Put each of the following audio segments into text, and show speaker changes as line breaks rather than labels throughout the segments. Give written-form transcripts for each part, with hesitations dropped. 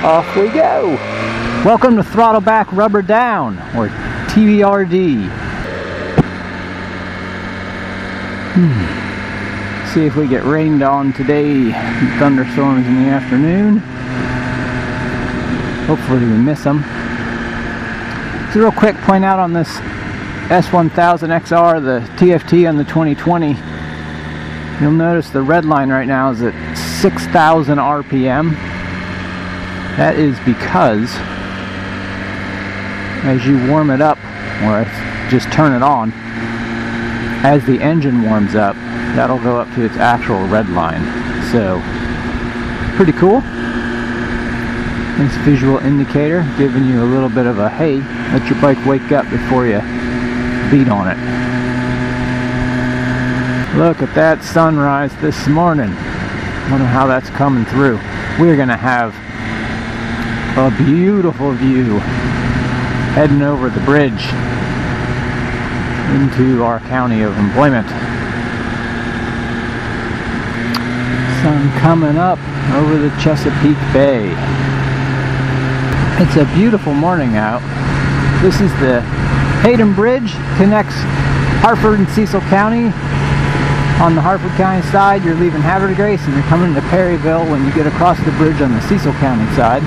Off we go! Welcome to Throttle Back Rubber Down, or TBRD. See if we get rained on today. Thunderstorms in the afternoon. Hopefully we miss them. Just a real quick point out on this S1000XR, the TFT on the 2020. You'll notice the red line right now is at 6,000 RPM. That is because as you warm it up, or just turn it on, as the engine warms up, that'll go up to its actual red line. So, pretty cool. Nice visual indicator, giving you a little bit of a, hey, let your bike wake up before you beat on it. Look at that sunrise this morning. Wonder how that's coming through. We're gonna have a beautiful view heading over the bridge into our county of employment. Sun coming up over the Chesapeake Bay. It's a beautiful morning out. This is the Hayden Bridge, connects Harford and Cecil County. On the Harford County side, you're leaving Havre de Grace and you're coming to Perryville when you get across the bridge on the Cecil County side.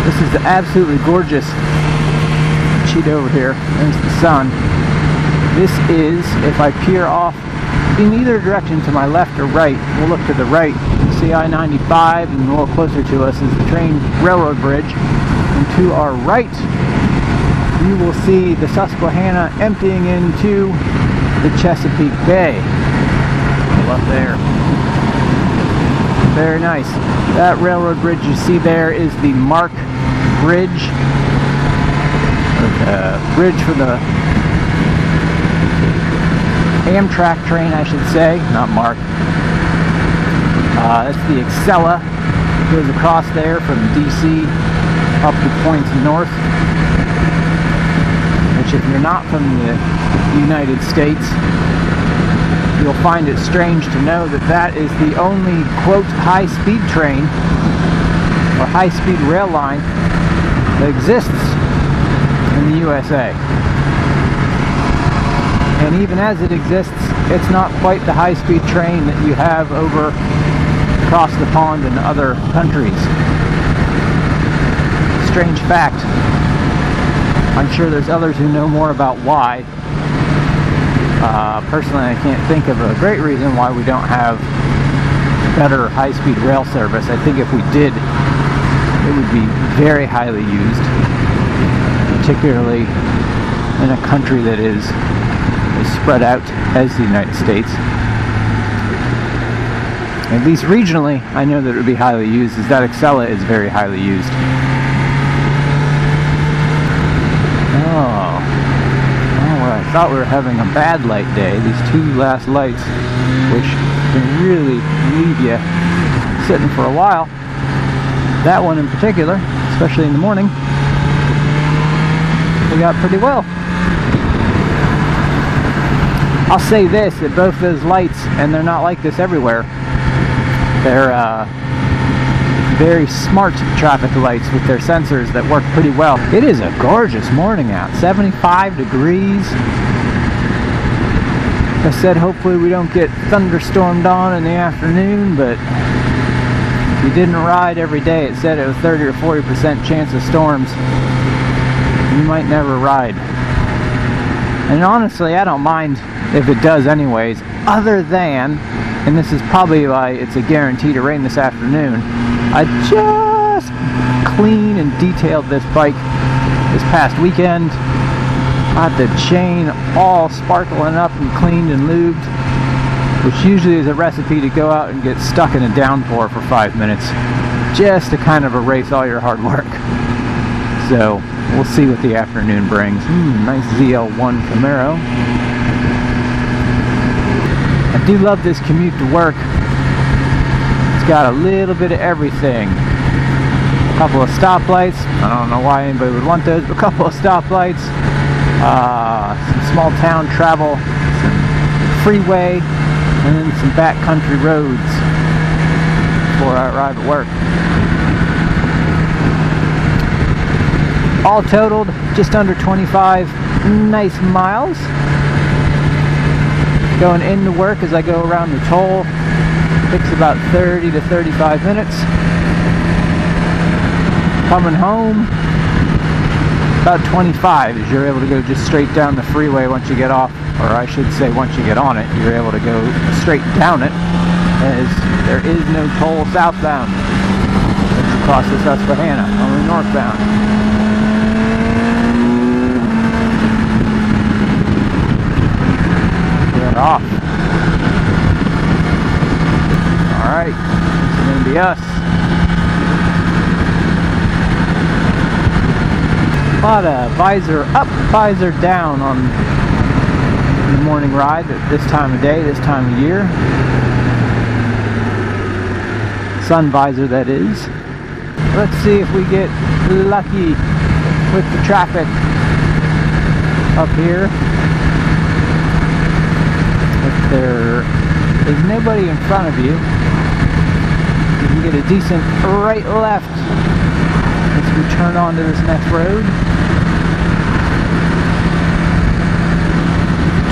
This is the absolutely gorgeous sheet over here. There's the sun. This is, if I peer off in either direction to my left or right, we'll look to the right, see I-95, and a little closer to us is the train railroad bridge. And to our right, you will see the Susquehanna emptying into the Chesapeake Bay. Up there. Very nice. That railroad bridge you see there is the Mark Bridge, or the bridge for the Amtrak train, I should say, not Mark. That's the Excella. Goes across there from DC up to points north, which if you're not from the United States, you'll find it strange to know that that is the only, quote, high-speed train or high-speed rail line that exists in the USA. And even as it exists, it's not quite the high-speed train that you have over across the pond in other countries. Strange fact. I'm sure there's others who know more about why. Personally, I can't think of a great reason why we don't have better high-speed rail service. I think if we did, it would be very highly used, particularly in a country that is as spread out as the United States. At least regionally, I know that it would be highly used, as that Excella is very highly used. I thought we were having a bad light day. These two last lights, which can really leave you sitting for a while. That one in particular, especially in the morning, we got pretty well. I'll say this, that both those lights, and they're not like this everywhere, they're very smart traffic lights with their sensors that work pretty well. It is a gorgeous morning out, 75 degrees. I said hopefully we don't get thunderstormed on in the afternoon, but if you didn't ride every day, it said it was 30 or 40% chance of storms. You might never ride. And honestly, I don't mind if it does anyways, other than, and this is probably why it's a guarantee to rain this afternoon, I just cleaned and detailed this bike this past weekend. Got the chain all sparkling up and cleaned and lubed, which usually is a recipe to go out and get stuck in a downpour for 5 minutes, just to kind of erase all your hard work. So we'll see what the afternoon brings. Nice ZL1 Camaro. I do love this commute to work. It's got a little bit of everything. A couple of stoplights. I don't know why anybody would want those, but a couple of stoplights. some small town travel, some freeway, and then some backcountry roads before I arrive at work. All totaled, just under 25 nice miles. Going into work as I go around the toll takes about 30 to 35 minutes. Coming home, about 25, as you're able to go just straight down the freeway once you get off, or I should say once you get on it, you're able to go straight down it, as there is no toll southbound. It's across the Susquehanna, only northbound. Off. Alright, this is going to be us. A lot of visor up, visor down on the morning ride at this time of day, this time of year. Sun visor, that is. Let's see if we get lucky with the traffic up here. If there is nobody in front of you, you can get a decent right-left as we turn onto this next road.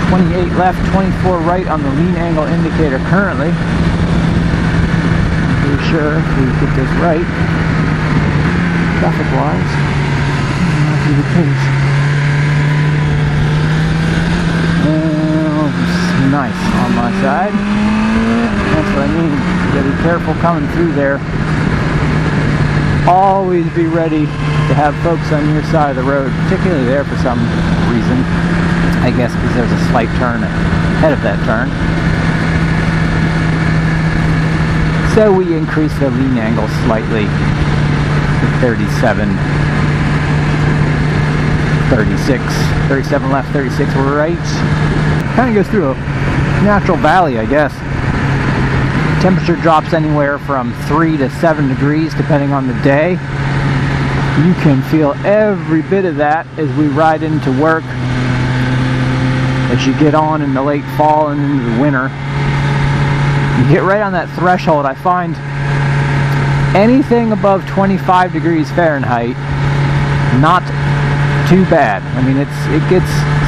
28 left, 24 right on the lean angle indicator currently. I'm pretty sure if we get this right, traffic-wise, that might be the case. Nice on my side. That's what I mean. You gotta be careful coming through there. Always be ready to have folks on your side of the road, particularly there for some reason. I guess because there's a slight turn ahead of that turn. So we increase the lean angle slightly to 37, 36, 37 left, 36 right. Kind of goes through a natural valley, I guess. Temperature drops anywhere from 3 to 7 degrees depending on the day. You can feel every bit of that as we ride into work, as you get on in the late fall and into the winter. You get right on that threshold. I find anything above 25 degrees Fahrenheit not too bad. I mean, it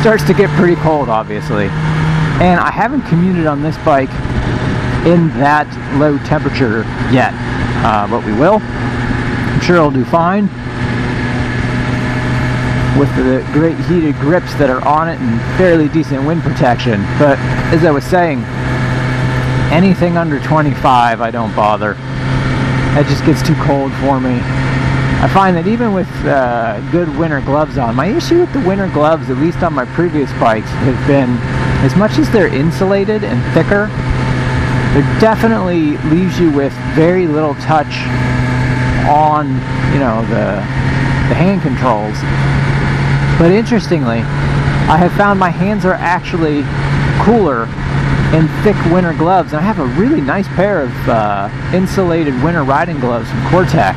starts to get pretty cold, obviously. And I haven't commuted on this bike in that low temperature yet, but we will. I'm sure it'll do fine with the great heated grips that are on it and fairly decent wind protection. But as I was saying, anything under 25, I don't bother. That just gets too cold for me. I find that even with good winter gloves on, my issue with the winter gloves, at least on my previous bikes, has been, as much as they're insulated and thicker, it definitely leaves you with very little touch on, you know, the hand controls. But interestingly, I have found my hands are actually cooler in thick winter gloves, and I have a really nice pair of insulated winter riding gloves from Cortec.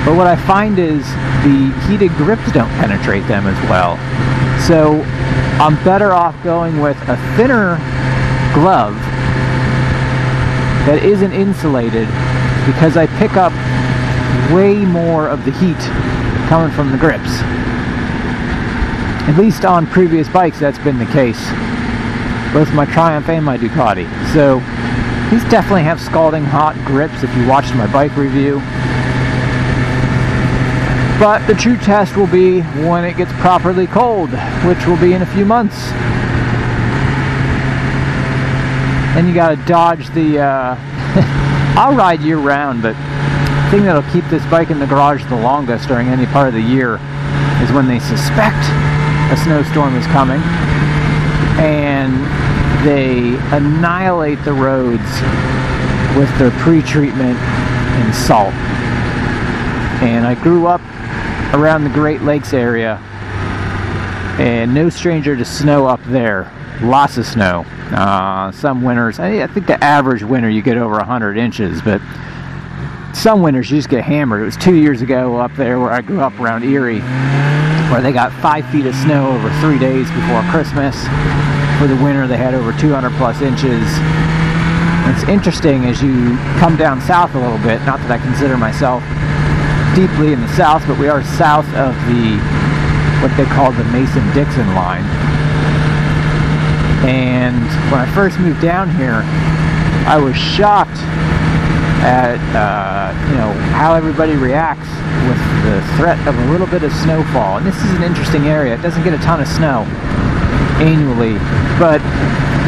But what I find is the heated grips don't penetrate them as well. So I'm better off going with a thinner glove that isn't insulated, because I pick up way more of the heat coming from the grips. At least on previous bikes that's been the case, both my Triumph and my Ducati. So these definitely have scalding hot grips if you watched my bike review. But the true test will be when it gets properly cold, which will be in a few months. And you gotta dodge the, I'll ride year round, but the thing that'll keep this bike in the garage the longest during any part of the year is when they suspect a snowstorm is coming and they annihilate the roads with their pre-treatment and salt. And I grew up around the Great Lakes area, and no stranger to snow up there. Lots of snow. Some winters, I think the average winter you get over 100 inches, but some winters you just get hammered. It was 2 years ago up there where I grew up around Erie, where they got 5 feet of snow over 3 days before Christmas. For the winter they had over 200 plus inches. And it's interesting as you come down south a little bit, not that I consider myself deeply in the south, but we are south of what they call the Mason-Dixon line. And when I first moved down here, I was shocked at how everybody reacts with the threat of a little bit of snowfall. And this is an interesting area. It doesn't get a ton of snow annually, but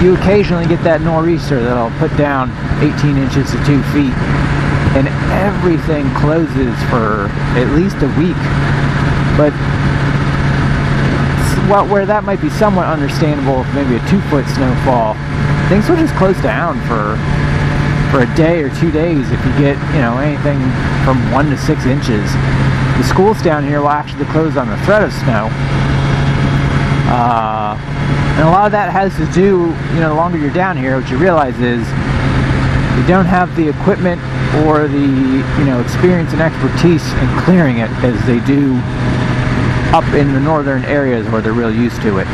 you occasionally get that nor'easter that'll put down 18 inches to 2 feet, and everything closes for at least a week. But where that might be somewhat understandable, maybe a 2-foot snowfall, things will just close down for a day or 2 days if you get anything from 1 to 6 inches. The schools down here will actually close on the threat of snow. And a lot of that has to do, the longer you're down here, what you realize is you don't have the equipment or the, experience and expertise in clearing it as they do up in the northern areas where they're real used to it.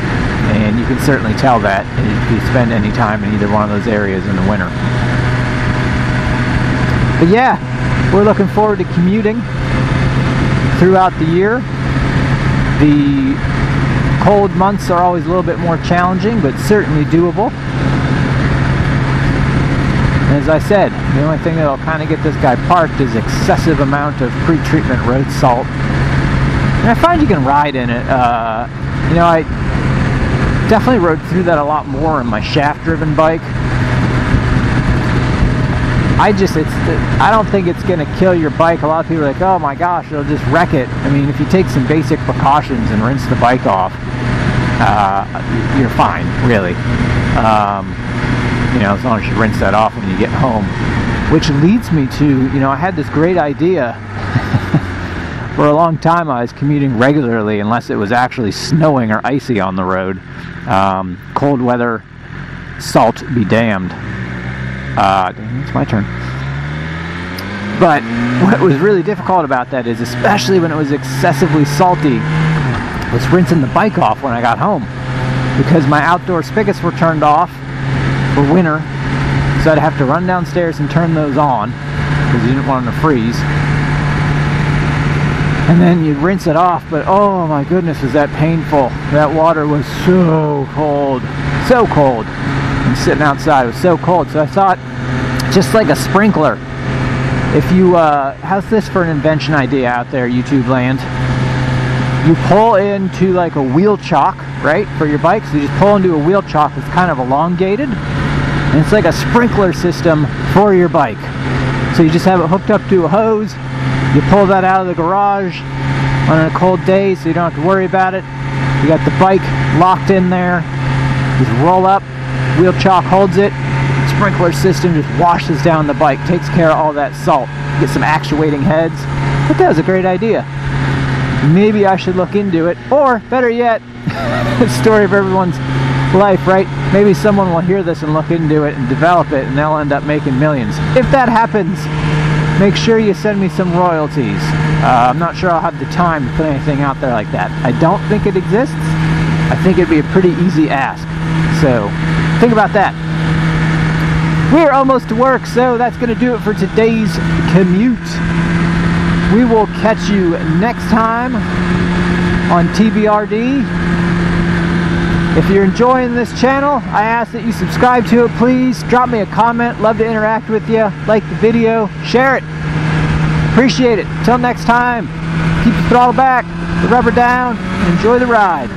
And you can certainly tell that if you spend any time in either one of those areas in the winter. But yeah, we're looking forward to commuting throughout the year. The cold months are always a little bit more challenging, but certainly doable. And as I said, the only thing that'll kind of get this guy parked is excessive amount of pre-treatment road salt. And I find you can ride in it. I definitely rode through that a lot more on my shaft-driven bike. I don't think it's going to kill your bike. A lot of people are like, oh my gosh, it'll just wreck it. I mean, if you take some basic precautions and rinse the bike off, you're fine, really. As long as you rinse that off when you get home. Which leads me to, I had this great idea. For a long time I was commuting regularly unless it was actually snowing or icy on the road. Cold weather, salt be damned. It's my turn. But what was really difficult about that is, especially when it was excessively salty, was rinsing the bike off when I got home. Because my outdoor spigots were turned off for winter, so I'd have to run downstairs and turn those on because you didn't want them to freeze. And then you'd rinse it off, but oh my goodness, was that painful. That water was so cold. So cold. And sitting outside, it was so cold. So I thought, just like a sprinkler, if you, how's this for an invention idea out there, YouTube land? You pull into like a wheel chock, right, for your bike. So you just pull into a wheel chock that's kind of elongated. And it's like a sprinkler system for your bike. So you just have it hooked up to a hose. You pull that out of the garage on a cold day so you don't have to worry about it. You got the bike locked in there. Just roll up, wheel chock holds it. Sprinkler system just washes down the bike, takes care of all that salt. Get some actuating heads. But that was a great idea. Maybe I should look into it. Or, better yet, the story of everyone's life, right? Maybe someone will hear this and look into it and develop it, and they'll end up making millions. If that happens, make sure you send me some royalties. I'm not sure I'll have the time to put anything out there like that. I don't think it exists. I think it'd be a pretty easy ask. So, think about that. We're almost to work, so that's going to do it for today's commute. We will catch you next time on TBRD. If you're enjoying this channel, I ask that you subscribe to it, please. Drop me a comment. Love to interact with you. Like the video. Share it. Appreciate it. Till next time, keep the throttle back, the rubber down, and enjoy the ride.